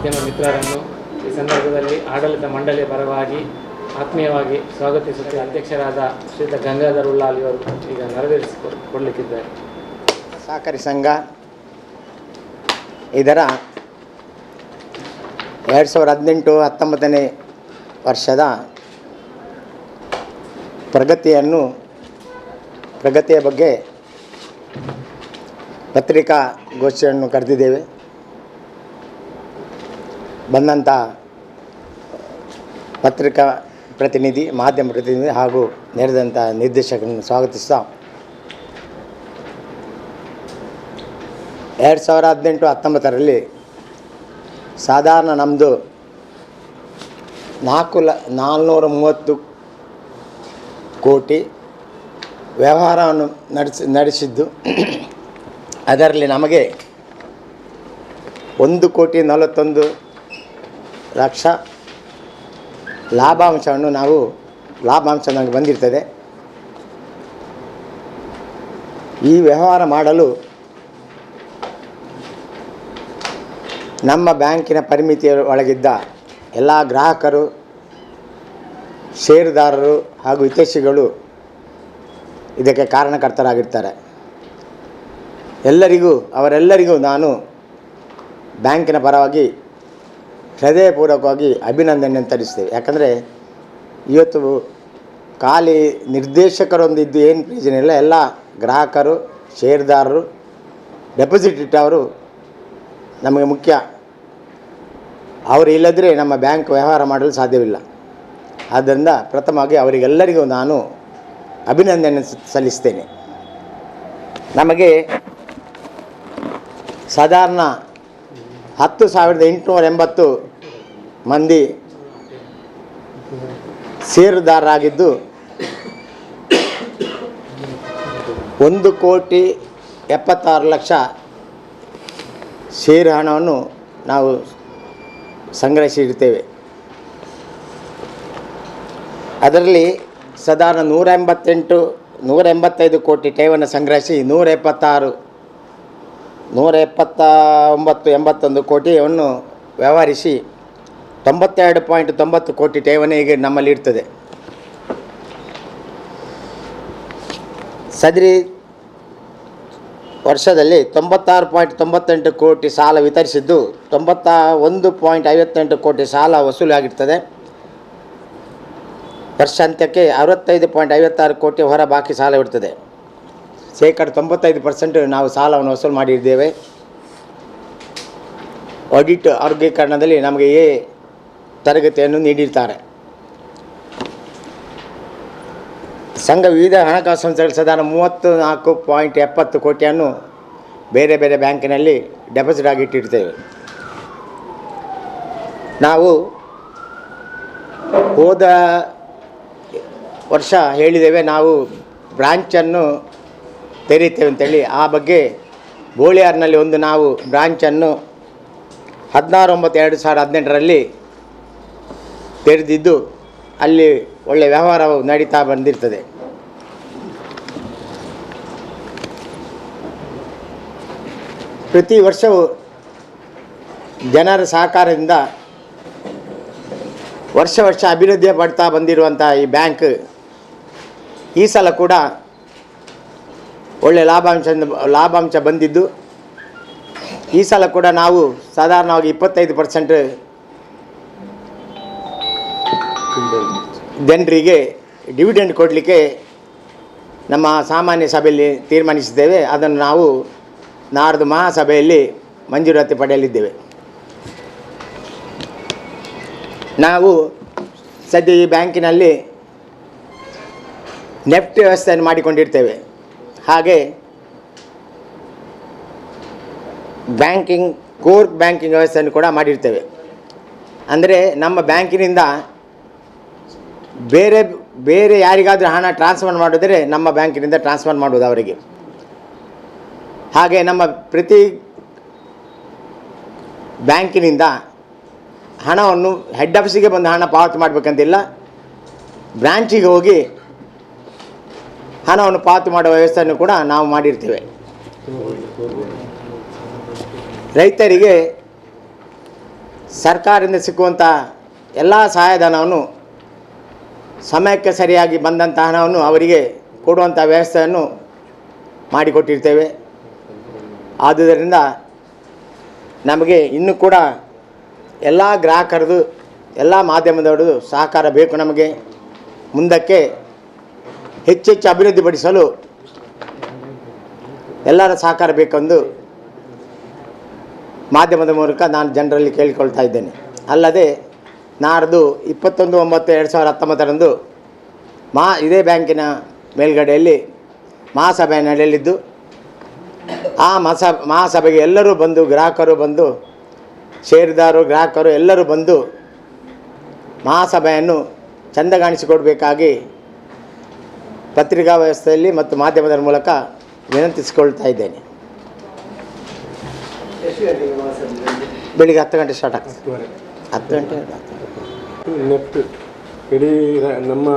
ಮಾಧ್ಯಮ ಮಿತ್ರರನ್ನು ಈ ಸಂದರ್ಭದಲ್ಲಿ ಆಡಳಿತ ಮಂಡಳಿಯ ಪರವಾಗಿ ಆತ್ಮೀಯವಾಗಿ ಸ್ವಾಗತಿಸುತ್ತಾ ಅಧ್ಯಕ್ಷರಾದ ಶ್ರೀಯುತ ಗಂಗಾಧರ್ ಉಳ್ಳಾಲ್ ಇವರು ಈಗ ನೆರವೇರಿಸಿಕೊಳ್ಳಲಿಕ್ಕಿದ್ದಾರೆ. ಸಹಕಾರಿ ಸಂಘ ಇದರ 2018-19 ವರ್ಷದ ಪ್ರಗತಿಯ ಬಗ್ಗೆ ಪತ್ರಿಕಾಗೋಷ್ಠಿಯನ್ನು ಕರೆದಿದ್ದೇವೆ. ಬಂದಂಥ ಪತ್ರಿಕಾ ಪ್ರತಿನಿಧಿ, ಮಾಧ್ಯಮ ಪ್ರತಿನಿಧಿ ಹಾಗೂ ನೆರೆದಂಥ ನಿರ್ದೇಶಕರನ್ನು ಸ್ವಾಗತಿಸ್ತಾ 2018-19 ಸಾಧಾರಣ ನಮ್ಮದು 430 ಕೋಟಿ ವ್ಯವಹಾರವನ್ನು ನಡೆಸಿದ್ದು. ಅದರಲ್ಲಿ ನಮಗೆ 1,41,00,000 ಲಾಭಾಂಶ ನಮಗೆ ಬಂದಿರ್ತದೆ. ಈ ವ್ಯವಹಾರ ಮಾಡಲು ನಮ್ಮ ಬ್ಯಾಂಕಿನ ಪರಿಮಿತಿಯ ಒಳಗಿದ್ದ ಎಲ್ಲ ಗ್ರಾಹಕರು, ಷೇರುದಾರರು ಹಾಗೂ ಹಿತೈಷಿಗಳು ಇದಕ್ಕೆ ಕಾರಣಕರ್ತರಾಗಿರ್ತಾರೆ. ಅವರೆಲ್ಲರಿಗೂ ನಾನು ಬ್ಯಾಂಕಿನ ಪರವಾಗಿ ಹೃದಯಪೂರ್ವಕವಾಗಿ ಅಭಿನಂದನೆಯನ್ನು ತಿಳಿಸ್ತೇವೆ. ಯಾಕಂದರೆ ಇವತ್ತು ಖಾಲಿ ನಿರ್ದೇಶಕರೊಂದಿದ್ದು ಏನು ಪ್ರಯೋಜನ ಇಲ್ಲ. ಎಲ್ಲ ಗ್ರಾಹಕರು, ಷೇರುದಾರರು, ಡೆಪಾಸಿಟ್ ಇಟ್ಟವರು ನಮಗೆ ಮುಖ್ಯ. ಅವರು ಇಲ್ಲದ್ರೆ ನಮ್ಮ ಬ್ಯಾಂಕ್ ವ್ಯವಹಾರ ಮಾಡಲು ಸಾಧ್ಯವಿಲ್ಲ. ಆದ್ದರಿಂದ ಪ್ರಥಮವಾಗಿ ಅವರಿಗೆಲ್ಲರಿಗೂ ನಾನು ಅಭಿನಂದನೆ ಸಲ್ಲಿಸ್ತೇನೆ. ನಮಗೆ ಸಾಧಾರಣ 10,880 ಮಂದಿ ಷೇರುದಾರರಾಗಿದ್ದು 1,76,00,000 ಷೇರು ಹಣವನ್ನು ನಾವು ಸಂಗ್ರಹಿಸಿರ್ತೇವೆ. ಅದರಲ್ಲಿ ಸಾಧಾರಣ 185 ಕೋಟಿ ಠೇವಣಿ ಸಂಗ್ರಹಿಸಿ 179-81 ಕೋಟಿಯನ್ನು ವ್ಯವಹರಿಸಿ 92.90 ಕೋಟಿ ಠೇವಣಿ ಈಗ ನಮ್ಮಲ್ಲಿ ಇರ್ತದೆ. ಸದರಿ ವರ್ಷದಲ್ಲಿ 96.98 ಕೋಟಿ ಸಾಲ ವಿತರಿಸಿದ್ದು 91.58 ಕೋಟಿ ಸಾಲ ವಸೂಲಾಗಿರ್ತದೆ. ವರ್ಷಾಂತ್ಯಕ್ಕೆ 65.56 ಕೋಟಿ ಹೊರ ಬಾಕಿ ಸಾಲವಿರ್ತದೆ. 95% ನಾವು ಸಾಲವನ್ನು ವಸೂಲು ಮಾಡಿದ್ದೇವೆ. ಆಡಿಟ್ ವರ್ಗೀಕರಣದಲ್ಲಿ ನಮಗೆ ಎ ತರಗತಿಯನ್ನು ನೀಡಿರ್ತಾರೆ. ಸಂಘ ವಿವಿಧ ಹಣಕಾಸು ಸಂಸ್ಥೆಗಳು ಸಾಧಾರಣ 34.70 ಕೋಟಿಯನ್ನು ಬೇರೆ ಬೇರೆ ಬ್ಯಾಂಕಿನಲ್ಲಿ ಡೆಪಾಸಿಟ್ ಆಗಿಟ್ಟಿರ್ತೇವೆ. ನಾವು ಹೋದ ವರ್ಷ ಹೇಳಿದ್ದೇವೆ ನಾವು ಬ್ರಾಂಚನ್ನು ತೆರೀತೇವೆ ಅಂತೇಳಿ. ಆ ಬಗ್ಗೆ ಬೋಳಿಯಾರ್ನಲ್ಲಿ ಒಂದು ನಾವು ಬ್ರಾಂಚನ್ನು 16/9/2018 ತೆರೆದಿದ್ದು ಅಲ್ಲಿ ಒಳ್ಳೆಯ ವ್ಯವಹಾರ ನಡೀತಾ ಬಂದಿರ್ತದೆ. ಪ್ರತಿ ವರ್ಷವೂ ಜನರ ಸಹಕಾರದಿಂದ ವರ್ಷ ಅಭಿವೃದ್ಧಿ ಪಡ್ತಾ ಬಂದಿರುವಂಥ ಈ ಬ್ಯಾಂಕ್ ಈ ಸಲ ಕೂಡ ಒಳ್ಳೆಯ ಲಾಭಾಂಶ ಬಂದಿದ್ದು, ಈ ಸಲ ಕೂಡ ನಾವು ಸಾಧಾರಣವಾಗಿ 25% ಜನರಿಗೆ ಡಿವಿಡೆಂಡ್ ಕೊಡಲಿಕ್ಕೆ ನಮ್ಮ ಸಾಮಾನ್ಯ ಸಭೆಯಲ್ಲಿ ತೀರ್ಮಾನಿಸಿದ್ದೇವೆ. ಅದನ್ನು ನಾವು ನಾಡ್ದು ಮಹಾಸಭೆಯಲ್ಲಿ ಮಂಜೂರಾತಿ ಪಡೆಯಲಿದ್ದೇವೆ. ನಾವು ಸದ್ಯ ಈ ಬ್ಯಾಂಕಿನಲ್ಲಿ ನೆಫ್ಟ್ ವ್ಯವಸ್ಥೆಯನ್ನು ಮಾಡಿಕೊಂಡಿರ್ತೇವೆ. ಹಾಗೆ ಕೋರ್ ಬ್ಯಾಂಕಿಂಗ್ ವ್ಯವಸ್ಥೆಯನ್ನು ಕೂಡ ಮಾಡಿರ್ತೇವೆ. ಅಂದರೆ ನಮ್ಮ ಬ್ಯಾಂಕಿನಿಂದ ಬೇರೆ ಯಾರಿಗಾದರೂ ಹಣ ಟ್ರಾನ್ಸ್ಫರ್ ಮಾಡಿದರೆ ನಮ್ಮ ಬ್ಯಾಂಕಿನಿಂದ ಟ್ರಾನ್ಸ್ಫರ್ ಮಾಡುವುದು ಅವರಿಗೆ. ಹಾಗೆ ನಮ್ಮ ಪ್ರತಿ ಬ್ಯಾಂಕಿನಿಂದ ಹಣವನ್ನು ಹೆಡ್ ಆಫೀಸಿಗೆ ಬಂದು ಹಣ ಪಾವತಿ ಮಾಡಬೇಕಂತಿಲ್ಲ, ಬ್ರಾಂಚಿಗೆ ಹೋಗಿ ಹಣವನ್ನು ಪಾವತಿ ಮಾಡುವ ವ್ಯವಸ್ಥೆಯನ್ನು ಕೂಡ ನಾವು ಮಾಡಿರ್ತೇವೆ. ರೈತರಿಗೆ ಸರ್ಕಾರದಿಂದ ಸಿಕ್ಕುವಂಥ ಎಲ್ಲ ಸಹಾಯಧನವನ್ನು ಸಮಯಕ್ಕೆ ಸರಿಯಾಗಿ ಬಂದಂಥ ಹಣವನ್ನು ಅವರಿಗೆ ಕೊಡುವಂಥ ವ್ಯವಸ್ಥೆಯನ್ನು ಮಾಡಿಕೊಟ್ಟಿರ್ತೇವೆ. ಆದುದರಿಂದ ನಮಗೆ ಇನ್ನೂ ಕೂಡ ಎಲ್ಲ ಗ್ರಾಹಕರದು ಎಲ್ಲ ಮಾಧ್ಯಮದವರದು ಸಹಕಾರ ಬೇಕು. ನಮಗೆ ಮುಂದಕ್ಕೆ ಹೆಚ್ಚೆಚ್ಚು ಅಭಿವೃದ್ಧಿಪಡಿಸಲು ಎಲ್ಲರ ಸಹಕಾರ ಬೇಕೆಂದು ಮಾಧ್ಯಮದ ಮೂಲಕ ನಾನು ಜನರಲ್ಲಿ ಕೇಳಿಕೊಳ್ತಾ ಇದ್ದೇನೆ. ಅಲ್ಲದೆ ನಾಡ್ದು 21/9/2019 ಇದೇ ಬ್ಯಾಂಕಿನ ಮೇಲ್ಗಡೆಯಲ್ಲಿ ಮಹಾಸಭೆ ನಡೆಯಲಿದ್ದು ಆ ಮಹಾಸಭೆಗೆ ಎಲ್ಲರೂ ಬಂದು, ಗ್ರಾಹಕರು ಬಂದು, ಷೇರುದಾರರು, ಗ್ರಾಹಕರು ಎಲ್ಲರೂ ಬಂದು ಮಹಾಸಭೆಯನ್ನು ಚೆಂದಗಾಣಿಸಿಕೊಡಬೇಕಾಗಿ ಪತ್ರಿಕಾ ವ್ಯವಸ್ಥೆಯಲ್ಲಿ ಮತ್ತು ಮಾಧ್ಯಮದ ಮೂಲಕ ವಿನಂತಿಸಿಕೊಳ್ತಾ ಇದ್ದೇನೆ. ಬೆಳಿಗ್ಗೆ 10 ಗಂಟೆ ಸ್ಟಾರ್ಟ್ ಆಗ್ತದೆ. 10 ಗಂಟೆ ನೆಫ್ಟ್ ಇಡೀ ನಮ್ಮ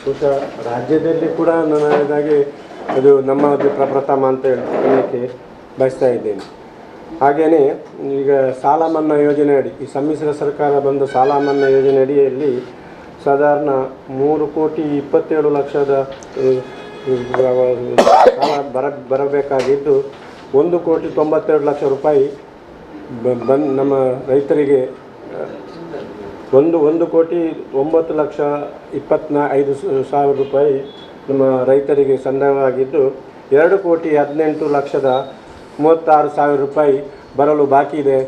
ಬಹುಶಃ ರಾಜ್ಯದಲ್ಲಿ ಕೂಡ ನಾನು ಹೇಳಿದಾಗೆ ಅದು ನಮ್ಮ ಪ್ರಪ್ರಥಮ ಅಂತ ಹೇಳಲಿಕ್ಕೆ ಬಯಸ್ತಾ ಇದ್ದೇನೆ. ಹಾಗೆಯೇ ಈಗ ಸಾಲ ಮನ್ನಾ ಯೋಜನೆ ಅಡಿ, ಈ ಸಮ್ಮಿಶ್ರ ಸರ್ಕಾರ ಬಂದ ಸಾಲ ಮನ್ನಾ ಯೋಜನೆ ಅಡಿಯಲ್ಲಿ ಸಾಧಾರಣ 3,27,00,000 ಸಾಲ ಬರಬೇಕಾಗಿದ್ದು 1,92,00,000 ರೂಪಾಯಿ ನಮ್ಮ ರೈತರಿಗೆ 1,09,25,000 ರೂಪಾಯಿ ನಮ್ಮ ರೈತರಿಗೆ ಸಂದಾಯವಾಗಿದ್ದು 2,18,36,000 ರೂಪಾಯಿ ಬರಲು ಬಾಕಿ ಇದೆ.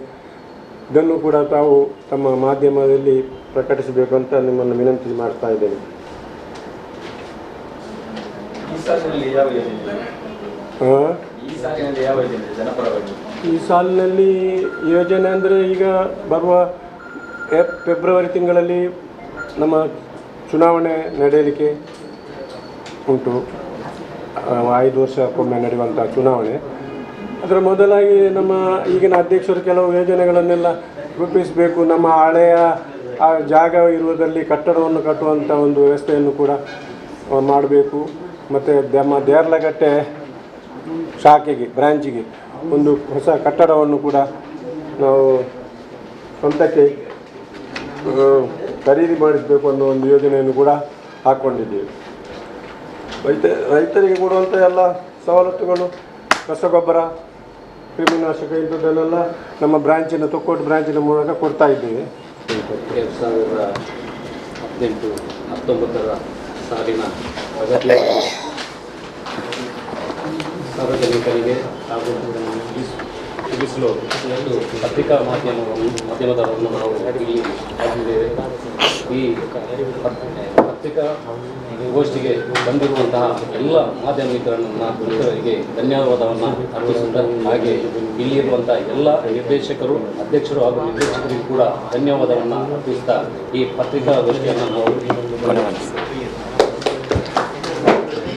ಇದನ್ನು ಕೂಡ ತಾವು ತಮ್ಮ ಮಾಧ್ಯಮದಲ್ಲಿ ಪ್ರಕಟಿಸಬೇಕು ಅಂತ ನಿಮ್ಮನ್ನು ವಿನಂತಿ ಮಾಡ್ತಾ ಇದ್ದೇನೆ. ಈ ಸಾಲಿನಲ್ಲಿ ಯೋಜನೆ ಅಂದರೆ ಈಗ ಬರುವ ಫೆಬ್ರವರಿ ತಿಂಗಳಲ್ಲಿ ನಮ್ಮ ಚುನಾವಣೆ ನಡೆಯಲಿಕ್ಕೆ ಉಂಟು. 5 ವರ್ಷಕ್ಕೊಮ್ಮೆ ನಡೆಯುವಂಥ ಚುನಾವಣೆ. ಅದರ ಮೊದಲಾಗಿ ನಮ್ಮ ಈಗಿನ ಅಧ್ಯಕ್ಷರು ಕೆಲವು ಯೋಜನೆಗಳನ್ನೆಲ್ಲ ರೂಪಿಸಬೇಕು. ನಮ್ಮ ಹಳೆಯ ಆ ಜಾಗ ಇರುವುದರಲ್ಲಿ ಕಟ್ಟಡವನ್ನು ಕಟ್ಟುವಂಥ ಒಂದು ವ್ಯವಸ್ಥೆಯನ್ನು ಕೂಡ ಮಾಡಬೇಕು. ಮತ್ತು ನಮ್ಮ ದೇರ್ಲಗಟ್ಟೆ ಶಾಖೆಗೆ, ಬ್ರ್ಯಾಂಚಿಗೆ ಒಂದು ಹೊಸ ಕಟ್ಟಡವನ್ನು ಕೂಡ ನಾವು ಸ್ವಂತಕ್ಕೆ ಖರೀದಿ ಮಾಡಿಸಬೇಕು ಅನ್ನೋ ಒಂದು ಯೋಜನೆಯನ್ನು ಕೂಡ ಹಾಕ್ಕೊಂಡಿದ್ದೇವೆ. ರೈತರಿಗೆ ಕೊಡುವಂಥ ಎಲ್ಲ ಸವಲತ್ತುಗಳು, ರಸಗೊಬ್ಬರ, ಕ್ರಿಮಿನಾಶಕ ಇಂಥದ್ದನ್ನೆಲ್ಲ ನಮ್ಮ ಬ್ರ್ಯಾಂಚಿನ ತೊಕ್ಕೋಟು ಬ್ರ್ಯಾಂಚಿನ ಮೂಲಕ ಕೊಡ್ತಾ ಇದ್ದೇವೆ. 2018-19 ಸಾಲಿನ ಅಗತ್ಯ ಸಾರ್ವಜನಿಕರಿಗೆ ಹಾಗೂ ತಿಳಿಸಲು ಒಂದು ಪತ್ರಿಕಾ ಮಾಧ್ಯಮದವರನ್ನು ನಾವು ಇಲ್ಲಿ ಆಗಿದ್ದೇವೆ. ಈ ಪತ್ರಿಕಾ ಗೋಷ್ಠಿಗೆ ಬಂದಿರುವಂತಹ ಎಲ್ಲ ಮಾಧ್ಯಮ ಮಿತ್ರರಿಗೆ ಧನ್ಯವಾದವನ್ನು ಅರ್ಪಿಸುತ್ತಾ, ಹಾಗೆ ಇಲ್ಲಿರುವಂಥ ಎಲ್ಲ ನಿರ್ದೇಶಕರು, ಅಧ್ಯಕ್ಷರು ಹಾಗೂ ನಿರ್ದೇಶಕರಿಗೂ ಕೂಡ ಧನ್ಯವಾದವನ್ನು ಅರ್ಪಿಸ್ತಾ ಈ ಪತ್ರಿಕಾ ಗೋಷ್ಠಿಯನ್ನು ನಾವು